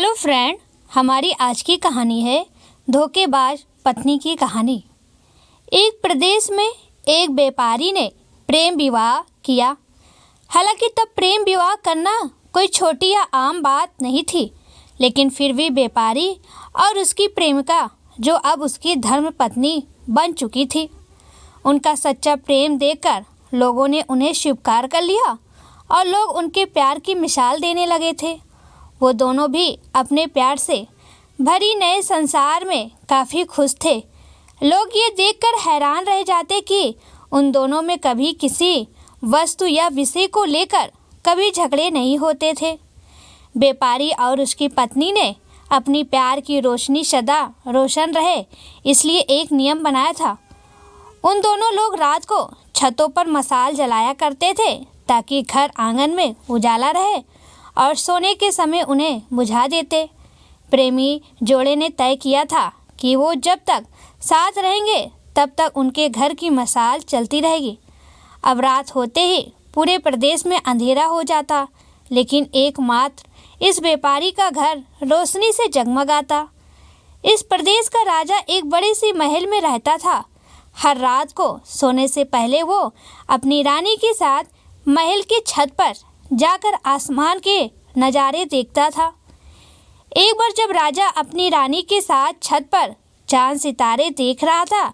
Hello friend, हमारी आज की कहानी है धोखेबाज पत्नी की कहानी। एक प्रदेश में एक व्यापारी ने प्रेम विवाह किया। हालांकि तब प्रेम विवाह करना कोई छोटी या आम बात नहीं थी, लेकिन फिर भी व्यापारी और उसकी प्रेमिका, जो अब उसकी धर्म पत्नी बन चुकी थी, उनका सच्चा प्रेम देखकर लोगों ने उन्हें स्वीकार कर लिया और लोग उनके प्यार की मिसाल देने लगे थे। वो दोनों भी अपने प्यार से भरी नए संसार में काफ़ी खुश थे। लोग ये देखकर हैरान रह जाते कि उन दोनों में कभी किसी वस्तु या विषय को लेकर कभी झगड़े नहीं होते थे। व्यापारी और उसकी पत्नी ने अपनी प्यार की रोशनी सदा रोशन रहे, इसलिए एक नियम बनाया था। उन दोनों लोग रात को छतों पर मशाल जलाया करते थे ताकि घर आंगन में उजाला रहे और सोने के समय उन्हें बुझा देते। प्रेमी जोड़े ने तय किया था कि वो जब तक साथ रहेंगे तब तक उनके घर की मशाल चलती रहेगी। अब रात होते ही पूरे प्रदेश में अंधेरा हो जाता, लेकिन एकमात्र इस व्यापारी का घर रोशनी से जगमगाता। इस प्रदेश का राजा एक बड़े सी महल में रहता था। हर रात को सोने से पहले वो अपनी रानी के साथ महल की छत पर जाकर आसमान के नज़ारे देखता था। एक बार जब राजा अपनी रानी के साथ छत पर चांद सितारे देख रहा था,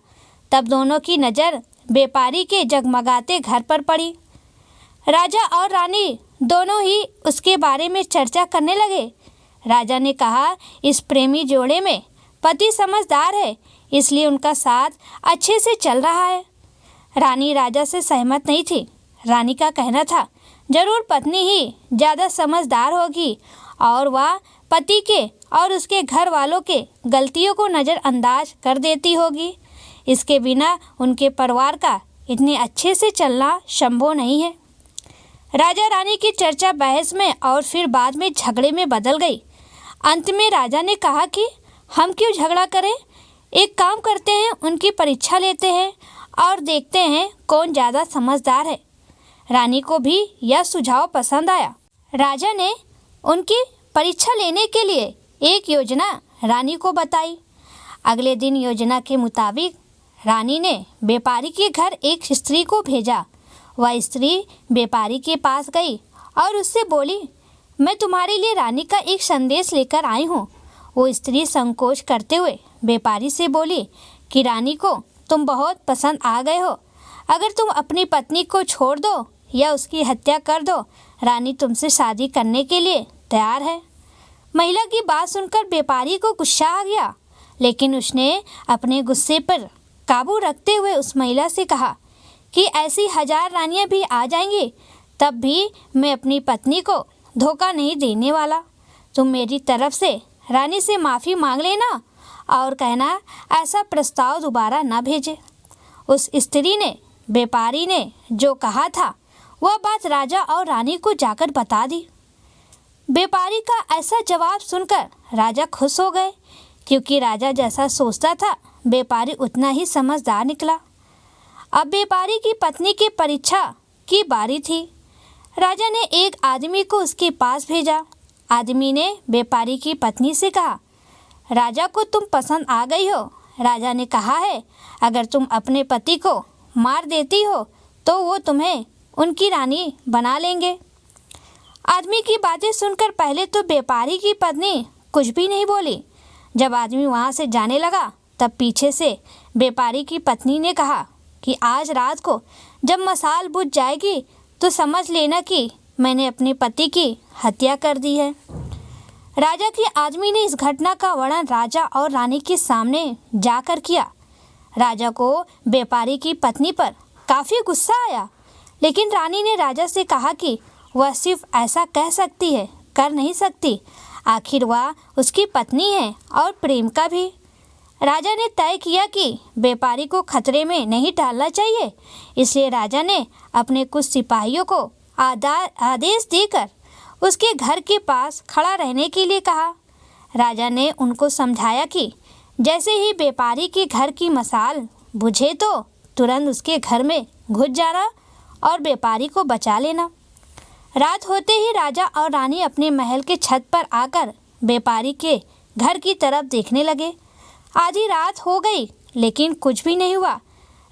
तब दोनों की नज़र व्यापारी के जगमगाते घर पर पड़ी। राजा और रानी दोनों ही उसके बारे में चर्चा करने लगे। राजा ने कहा, इस प्रेमी जोड़े में पति समझदार है, इसलिए उनका साथ अच्छे से चल रहा है। रानी राजा से सहमत नहीं थी। रानी का कहना था, जरूर पत्नी ही ज़्यादा समझदार होगी और वह पति के और उसके घर वालों के गलतियों को नज़रअंदाज कर देती होगी। इसके बिना उनके परिवार का इतने अच्छे से चलना संभव नहीं है। राजा रानी की चर्चा बहस में और फिर बाद में झगड़े में बदल गई। अंत में राजा ने कहा कि हम क्यों झगड़ा करें, एक काम करते हैं, उनकी परीक्षा लेते हैं और देखते हैं कौन ज़्यादा समझदार है। रानी को भी यह सुझाव पसंद आया। राजा ने उनकी परीक्षा लेने के लिए एक योजना रानी को बताई। अगले दिन योजना के मुताबिक रानी ने व्यापारी के घर एक स्त्री को भेजा। वह स्त्री व्यापारी के पास गई और उससे बोली, मैं तुम्हारे लिए रानी का एक संदेश लेकर आई हूँ। वो स्त्री संकोच करते हुए व्यापारी से बोली कि रानी को तुम बहुत पसंद आ गए हो। अगर तुम अपनी पत्नी को छोड़ दो या उसकी हत्या कर दो, रानी तुमसे शादी करने के लिए तैयार है। महिला की बात सुनकर व्यापारी को गुस्सा आ गया, लेकिन उसने अपने गुस्से पर काबू रखते हुए उस महिला से कहा कि ऐसी 1000 रानियां भी आ जाएंगी, तब भी मैं अपनी पत्नी को धोखा नहीं देने वाला। तुम मेरी तरफ से रानी से माफ़ी मांग लेना और कहना ऐसा प्रस्ताव दोबारा ना भेजे। उस स्त्री ने व्यापारी ने जो कहा था वह बात राजा और रानी को जाकर बता दी। व्यापारी का ऐसा जवाब सुनकर राजा खुश हो गए, क्योंकि राजा जैसा सोचता था व्यापारी उतना ही समझदार निकला। अब व्यापारी की पत्नी की परीक्षा की बारी थी। राजा ने एक आदमी को उसके पास भेजा। आदमी ने व्यापारी की पत्नी से कहा, राजा को तुम पसंद आ गई हो। राजा ने कहा है, अगर तुम अपने पति को मार देती हो तो वो तुम्हें उनकी रानी बना लेंगे। आदमी की बातें सुनकर पहले तो व्यापारी की पत्नी कुछ भी नहीं बोली। जब आदमी वहाँ से जाने लगा, तब पीछे से व्यापारी की पत्नी ने कहा कि आज रात को जब मशाल बुझ जाएगी तो समझ लेना कि मैंने अपने पति की हत्या कर दी है। राजा के आदमी ने इस घटना का वर्णन राजा और रानी के सामने जाकर किया। राजा को व्यापारी की पत्नी पर काफ़ी गुस्सा आया, लेकिन रानी ने राजा से कहा कि वह सिर्फ ऐसा कह सकती है, कर नहीं सकती। आखिर वह उसकी पत्नी है और प्रेम का भी। राजा ने तय किया कि व्यापारी को खतरे में नहीं डालना चाहिए, इसलिए राजा ने अपने कुछ सिपाहियों को आदेश देकर उसके घर के पास खड़ा रहने के लिए कहा। राजा ने उनको समझाया कि जैसे ही व्यापारी के घर की मशाल बुझे तो तुरंत उसके घर में घुस जाना और व्यापारी को बचा लेना। रात होते ही राजा और रानी अपने महल के छत पर आकर व्यापारी के घर की तरफ देखने लगे। आधी रात हो गई लेकिन कुछ भी नहीं हुआ।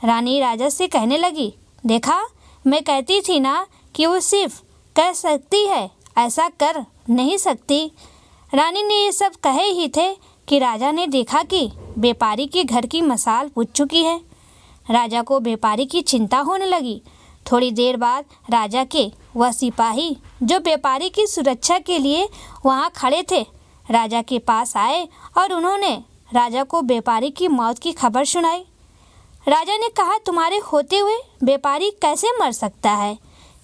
रानी राजा से कहने लगी, देखा, मैं कहती थी ना कि वो सिर्फ कह सकती है, ऐसा कर नहीं सकती। रानी ने ये सब कहे ही थे कि राजा ने देखा कि व्यापारी के घर की मसाल बुझ चुकी है। राजा को व्यापारी की चिंता होने लगी। थोड़ी देर बाद राजा के वह सिपाही जो व्यापारी की सुरक्षा के लिए वहाँ खड़े थे, राजा के पास आए और उन्होंने राजा को व्यापारी की मौत की खबर सुनाई। राजा ने कहा, तुम्हारे होते हुए व्यापारी कैसे मर सकता है?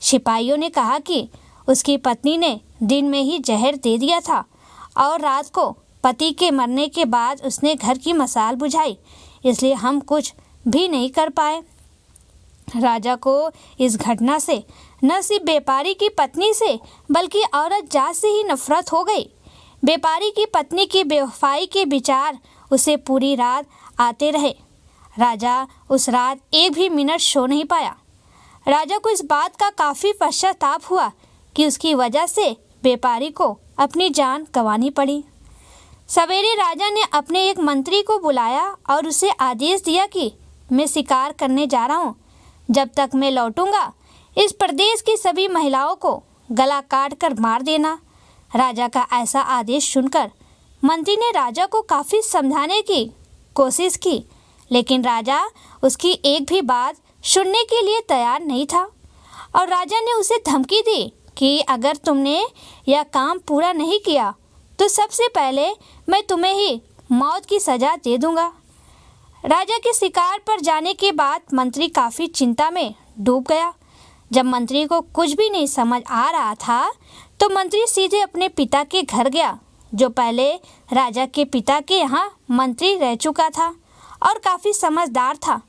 सिपाहियों ने कहा कि उसकी पत्नी ने दिन में ही जहर दे दिया था और रात को पति के मरने के बाद उसने घर की मसाल बुझाई, इसलिए हम कुछ भी नहीं कर पाए। राजा को इस घटना से न सिर्फ व्यापारी की पत्नी से बल्कि औरत जात से ही नफरत हो गई। व्यापारी की पत्नी की बेवफाई के विचार उसे पूरी रात आते रहे। राजा उस रात एक भी मिनट सो नहीं पाया। राजा को इस बात का काफ़ी पश्चाताप हुआ कि उसकी वजह से व्यापारी को अपनी जान गंवानी पड़ी। सवेरे राजा ने अपने एक मंत्री को बुलाया और उसे आदेश दिया कि मैं शिकार करने जा रहा हूँ। जब तक मैं लौटूंगा इस प्रदेश की सभी महिलाओं को गला काट कर मार देना। राजा का ऐसा आदेश सुनकर मंत्री ने राजा को काफ़ी समझाने की कोशिश की, लेकिन राजा उसकी एक भी बात सुनने के लिए तैयार नहीं था और राजा ने उसे धमकी दी कि अगर तुमने यह काम पूरा नहीं किया तो सबसे पहले मैं तुम्हें ही मौत की सज़ा दे दूंगा। राजा के शिकार पर जाने के बाद मंत्री काफ़ी चिंता में डूब गया। जब मंत्री को कुछ भी नहीं समझ आ रहा था तो मंत्री सीधे अपने पिता के घर गया, जो पहले राजा के पिता के यहाँ मंत्री रह चुका था और काफ़ी समझदार था।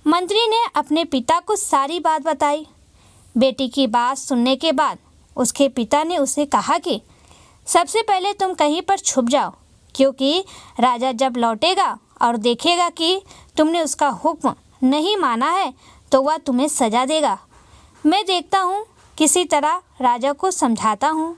मंत्री ने अपने पिता को सारी बात बताई। बेटी की बात सुनने के बाद उसके पिता ने उसे कहा कि सबसे पहले तुम कहीं पर छुप जाओ, क्योंकि राजा जब लौटेगा और देखेगा कि तुमने उसका हुक्म नहीं माना है तो वह तुम्हें सजा देगा। मैं देखता हूँ, किसी तरह राजा को समझाता हूँ।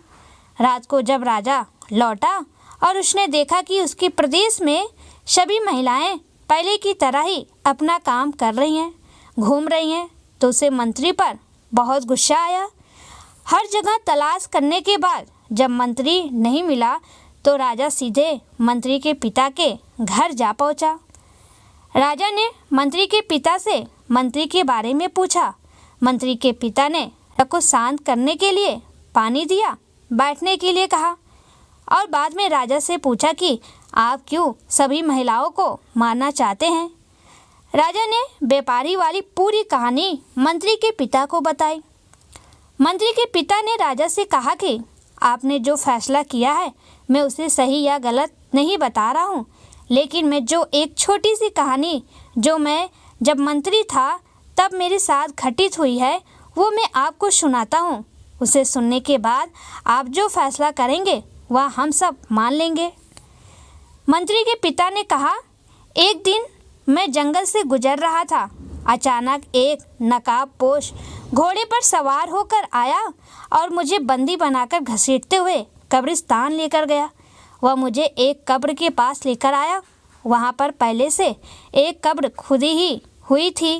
रात को जब राजा लौटा और उसने देखा कि उसके प्रदेश में सभी महिलाएं पहले की तरह ही अपना काम कर रही हैं, घूम रही हैं, तो उसे मंत्री पर बहुत गुस्सा आया। हर जगह तलाश करने के बाद जब मंत्री नहीं मिला तो राजा सीधे मंत्री के पिता के घर जा पहुंचा। राजा ने मंत्री के पिता से मंत्री के बारे में पूछा। मंत्री के पिता ने राजा को शांत करने के लिए पानी दिया, बैठने के लिए कहा और बाद में राजा से पूछा कि आप क्यों सभी महिलाओं को मारना चाहते हैं। राजा ने व्यापारी वाली पूरी कहानी मंत्री के पिता को बताई। मंत्री के पिता ने राजा से कहा कि आपने जो फैसला किया है मैं उसे सही या गलत नहीं बता रहा हूँ, लेकिन मैं जो एक छोटी सी कहानी जो मैं जब मंत्री था तब मेरे साथ घटित हुई है वो मैं आपको सुनाता हूँ। उसे सुनने के बाद आप जो फैसला करेंगे वह हम सब मान लेंगे। मंत्री के पिता ने कहा, एक दिन मैं जंगल से गुजर रहा था। अचानक एक नकाबपोश घोड़े पर सवार होकर आया और मुझे बंदी बनाकर घसीटते हुए कब्रिस्तान लेकर गया। वह मुझे एक कब्र के पास लेकर आया। वहाँ पर पहले से एक कब्र खुदी ही हुई थी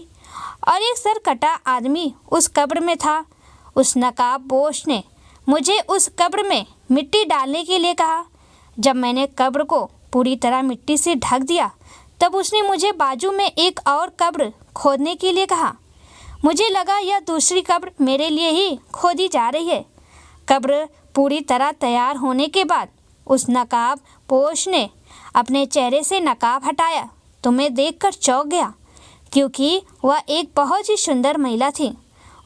और एक सर कटा आदमी उस कब्र में था। उस नकाबपोश ने मुझे उस कब्र में मिट्टी डालने के लिए कहा। जब मैंने कब्र को पूरी तरह मिट्टी से ढक दिया तब उसने मुझे बाजू में एक और कब्र खोदने के लिए कहा। मुझे लगा यह दूसरी कब्र मेरे लिए ही खोदी जा रही है। कब्र पूरी तरह तैयार होने के बाद उस नकाबपोश ने अपने चेहरे से नकाब हटाया तो मैं देखकर चौंक गया, क्योंकि वह एक बहुत ही सुंदर महिला थी।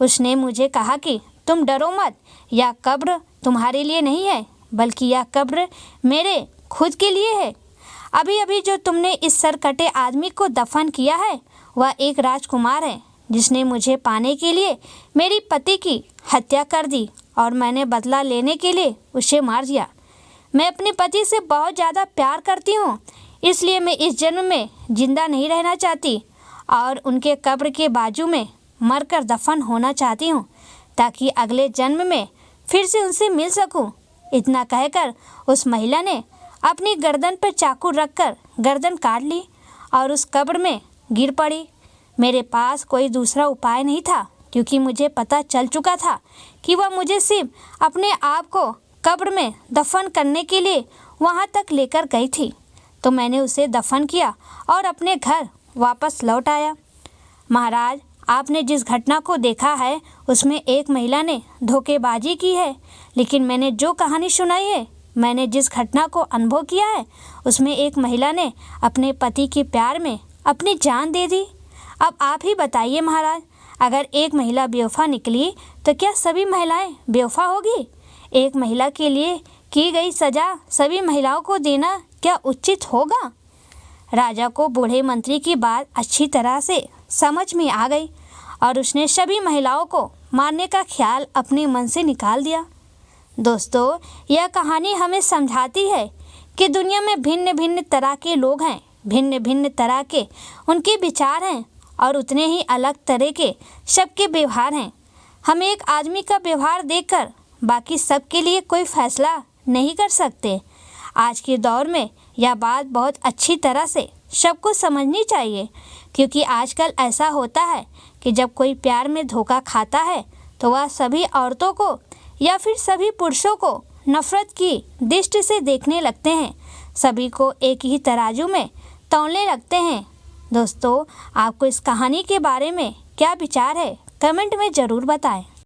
उसने मुझे कहा कि तुम डरो मत, यह कब्र तुम्हारे लिए नहीं है बल्कि यह कब्र मेरे खुद के लिए है। अभी अभी जो तुमने इस सरकटे आदमी को दफन किया है वह एक राजकुमार है जिसने मुझे पाने के लिए मेरी पति की हत्या कर दी और मैंने बदला लेने के लिए उसे मार दिया। मैं अपने पति से बहुत ज़्यादा प्यार करती हूँ, इसलिए मैं इस जन्म में जिंदा नहीं रहना चाहती और उनके कब्र के बाजू में मरकर दफन होना चाहती हूँ ताकि अगले जन्म में फिर से उनसे मिल सकूँ। इतना कहकर उस महिला ने अपनी गर्दन पर चाकू रखकर गर्दन काट ली और उस कब्र में गिर पड़ी। मेरे पास कोई दूसरा उपाय नहीं था, क्योंकि मुझे पता चल चुका था कि वह मुझे सिर्फ अपने आप को कब्र में दफन करने के लिए वहाँ तक लेकर गई थी। तो मैंने उसे दफन किया और अपने घर वापस लौट आया। महाराज, आपने जिस घटना को देखा है उसमें एक महिला ने धोखेबाजी की है, लेकिन मैंने जो कहानी सुनाई है, मैंने जिस घटना को अनुभव किया है, उसमें एक महिला ने अपने पति के प्यार में अपनी जान दे दी। अब आप ही बताइए महाराज, अगर एक महिला बेवफा निकली तो क्या सभी महिलाएं बेवफा होगी? एक महिला के लिए की गई सज़ा सभी महिलाओं को देना क्या उचित होगा? राजा को बूढ़े मंत्री की बात अच्छी तरह से समझ में आ गई और उसने सभी महिलाओं को मारने का ख्याल अपने मन से निकाल दिया। दोस्तों, यह कहानी हमें समझाती है कि दुनिया में भिन्न भिन्न तरह के लोग हैं, भिन्न भिन्न तरह के उनके विचार हैं और उतने ही अलग तरह के सबके व्यवहार हैं। हम एक आदमी का व्यवहार देखकर बाकी सब के लिए कोई फैसला नहीं कर सकते। आज के दौर में यह बात बहुत अच्छी तरह से सबको समझनी चाहिए, क्योंकि आजकल ऐसा होता है कि जब कोई प्यार में धोखा खाता है तो वह सभी औरतों को या फिर सभी पुरुषों को नफरत की दृष्टि से देखने लगते हैं, सभी को एक ही तराजू में तौलने लगते हैं। दोस्तों, आपको इस कहानी के बारे में क्या विचार है, कमेंट में ज़रूर बताएं।